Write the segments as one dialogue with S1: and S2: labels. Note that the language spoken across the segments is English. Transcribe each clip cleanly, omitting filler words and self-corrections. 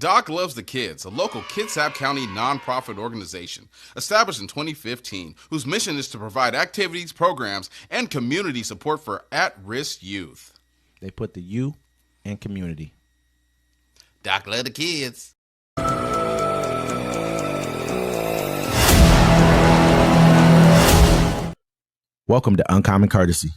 S1: Doc Loves the Kids, a local Kitsap County nonprofit organization established in 2015, whose mission is to provide activities, programs, and community support for at-risk youth.
S2: They put the you in community.
S1: Doc Loves the Kids.
S2: Welcome to Uncommon Courtesy,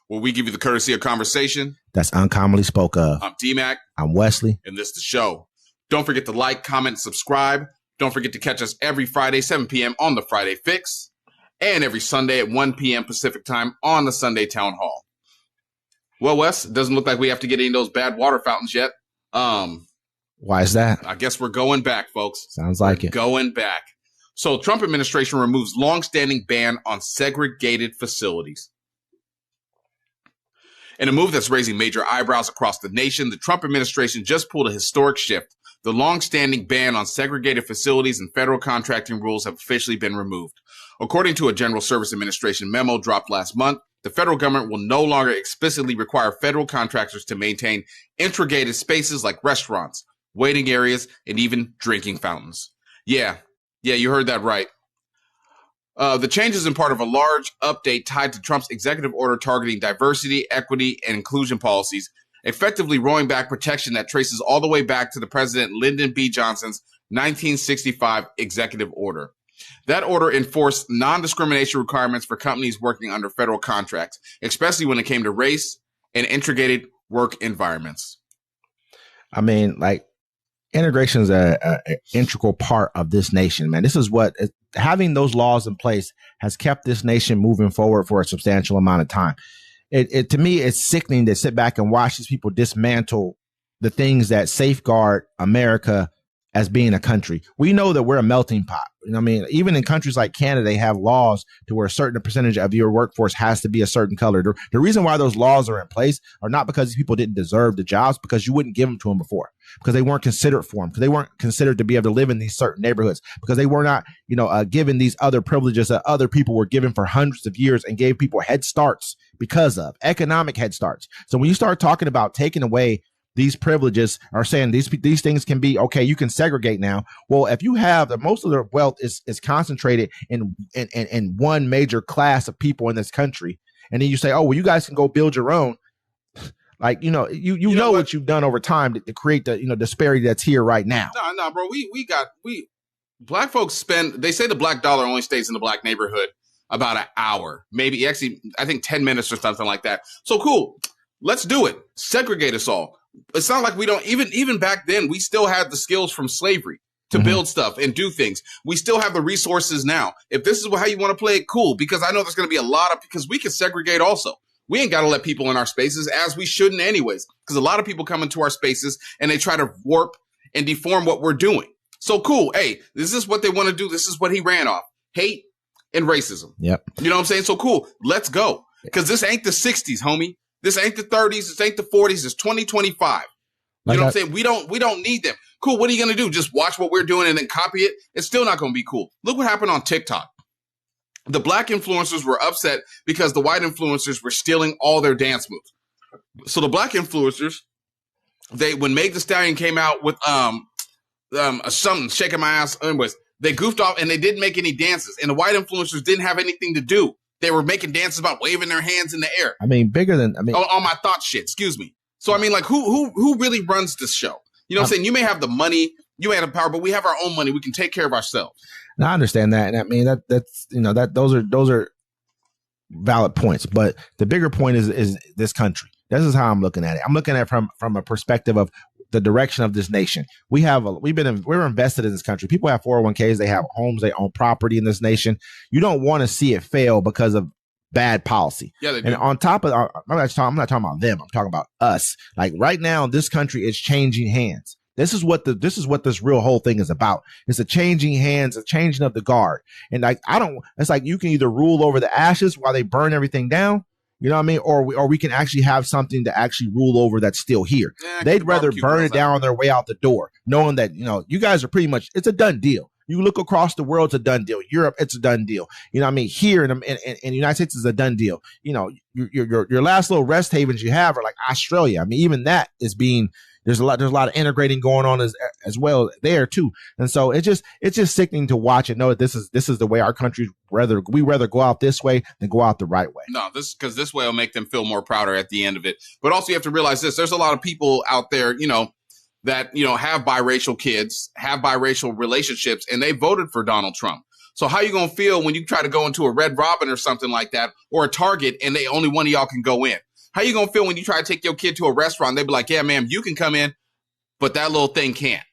S1: where we give you the courtesy of conversation
S2: that's uncommonly spoke of.
S1: I'm D-Mac.
S2: I'm Wesley.
S1: And this is the show. Don't forget to like, comment, subscribe. Don't forget to catch us every Friday, 7 p.m. on the Friday Fix, and every Sunday at 1 p.m. Pacific time on the Sunday Town Hall. Well, Wes, it doesn't look like we have to get any of those bad water fountains yet.
S2: Why is that?
S1: I guess we're going back, folks.
S2: Sounds like
S1: we're
S2: it.
S1: Going back. So Trump administration removes long-standing ban on segregated facilities. In a move that's raising major eyebrows across the nation, the Trump administration just pulled a historic shift. The long-standing ban on segregated facilities and federal contracting rules have officially been removed. According to a General Service Administration memo dropped last month, the federal government will no longer explicitly require federal contractors to maintain integrated spaces like restaurants, waiting areas, and even drinking fountains. Yeah, you heard that right. The change is in part of a large update tied to Trump's executive order targeting diversity, equity, and inclusion policies, effectively rolling back protection that traces all the way back to the President Lyndon B Johnson's 1965 executive order. That order enforced non-discrimination requirements for companies working under federal contracts, especially when it came to race and integrated work environments.
S2: I mean, like, integration is an integral part of this nation, man. This is what having those laws in place has kept this nation moving forward for a substantial amount of time. It to me, it's sickening to sit back and watch these people dismantle the things that safeguard America as being a country. We know that we're a melting pot. You know what I mean? Even in countries like Canada, they have laws to where a certain percentage of your workforce has to be a certain color. The reason why those laws are in place are not because these people didn't deserve the jobs, because you wouldn't give them to them before, because they weren't considered for them, because they weren't considered to be able to live in these certain neighborhoods, because they were not, given these other privileges that other people were given for hundreds of years and gave people head starts because of economic head starts. So when you start talking about taking away these privileges, are saying these things can be okay, you can segregate now. Well, if you have most of their wealth is concentrated in one major class of people in this country, and then you say, oh, well, you guys can go build your own. Like, you know what you've done over time to create the disparity that's here right now.
S1: No, bro. We black folks they say the black dollar only stays in the black neighborhood about an hour, maybe actually I think 10 minutes or something like that. So cool. Let's do it. Segregate us all. It's not like we don't even back then, we still had the skills from slavery to build stuff and do things. We still have the resources now. If this is how you want to play it, cool, because I know there's going to be because we can segregate also. We ain't got to let people in our spaces, as we shouldn't anyways, because a lot of people come into our spaces and they try to warp and deform what we're doing. So cool. Hey, this is what they want to do. This is what he ran off. Hate and racism.
S2: Yep.
S1: You know what I'm saying? So cool. Let's go. Because this ain't the 60s, homie. This ain't the 30s. This ain't the 40s. It's 2025. You know what I'm saying? We don't need them. Cool. What are you going to do? Just watch what we're doing and then copy it? It's still not going to be cool. Look what happened on TikTok. The black influencers were upset because the white influencers were stealing all their dance moves. So the black influencers, when Meg Thee Stallion came out with something, shaking my ass, anyways, they goofed off and they didn't make any dances. And the white influencers didn't have anything to do. They were making dances about waving their hands in the air.
S2: I mean,
S1: on my thought shit, excuse me. So, I mean, like, who really runs this show? You know what I'm saying? You may have the money, you may have the power, but we have our own money. We can take care of ourselves.
S2: Now, I understand that. And I mean, those are valid points. But the bigger point is this country. This is how I'm looking at it. I'm looking at it from a perspective of the direction of this nation. We're invested in this country. People have 401ks, they have homes, they own property in this nation. You don't want to see it fail because of bad policy.
S1: Yeah, they do.
S2: And on top of, I'm not talking about them. I'm talking about us. Like right now, this country is changing hands. This is what this real whole thing is about. It's a changing hands, a changing of the guard. And like, it's like you can either rule over the ashes while they burn everything down. You know what I mean? Or we can actually have something to actually rule over that's still here. Yeah, they'd rather burn it down on their way out the door, knowing that, you guys are pretty much, it's a done deal. You look across the world, it's a done deal. Europe, it's a done deal. You know what I mean? Here in the United States, it's a done deal. Your last little rest havens you have are like Australia. I mean, even that is being, There's a lot of integrating going on as well there too. And so it's just sickening to watch and know that this is the way our country rather go out this way than go out the right way.
S1: No, because this way will make them feel more prouder at the end of it. But also you have to realize this: there's a lot of people out there, that have biracial kids, have biracial relationships, and they voted for Donald Trump. So how you gonna feel when you try to go into a Red Robin or something like that, or a Target, and they only one of y'all can go in? How you gonna feel when you try to take your kid to a restaurant? They be like, "Yeah, ma'am, you can come in, but that little thing can't."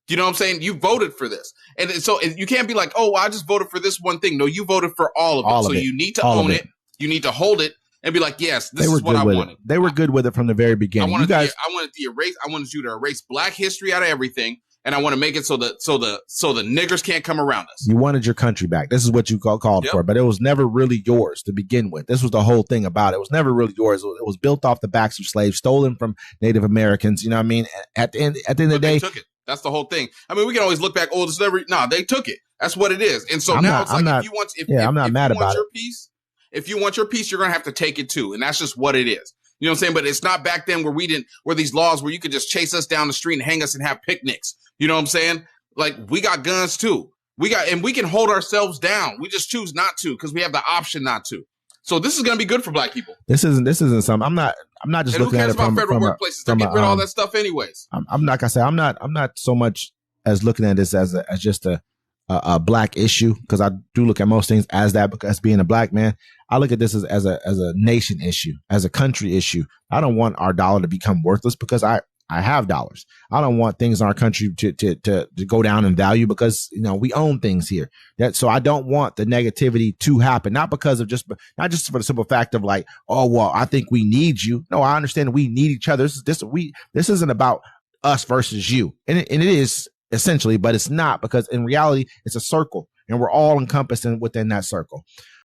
S1: You know what I'm saying? You voted for this, and so you can't be like, "Oh, well, I just voted for this one thing." No, you voted for all of it. So you need to own it. You need to hold it and be like, "Yes, this is what I wanted."
S2: They were good with it from the very beginning.
S1: I wanted you to erase Black history out of everything. And I want to make it so the niggers can't come around us.
S2: You wanted your country back. This is what you called for, but it was never really yours to begin with. This was the whole thing about it. It was never really yours. It was built off the backs of slaves, stolen from Native Americans. You know what I mean? At the end of the day,
S1: they took it. That's the whole thing. I mean, we can always look back. Oh, they took it. That's what it is. And so I'm not mad about it. If you want your piece, you're gonna have to take it too, and that's just what it is. You know what I'm saying? But it's not back then where these laws where you could just chase us down the street and hang us and have picnics. You know what I'm saying? Like, we got guns too. We can hold ourselves down. We just choose not to because we have the option not to. So this is going to be good for Black people.
S2: This isn't something. I'm not just
S1: and
S2: looking at it from
S1: federal workplaces. They're getting rid of all that stuff anyways.
S2: I'm like I said, I'm not so much as looking at this as just a Black issue, because I do look at most things as that, because being a Black man, I look at this as a nation issue, as a country issue. I don't want our dollar to become worthless because I have dollars. I don't want things in our country to go down in value because, we own things here. So I don't want the negativity to happen, not because of not just for the simple fact of like, oh, well, I think we need you. No, I understand we need each other. This isn't about us versus you. And it is essentially, but it's not, because in reality, it's a circle and we're all encompassed within that circle.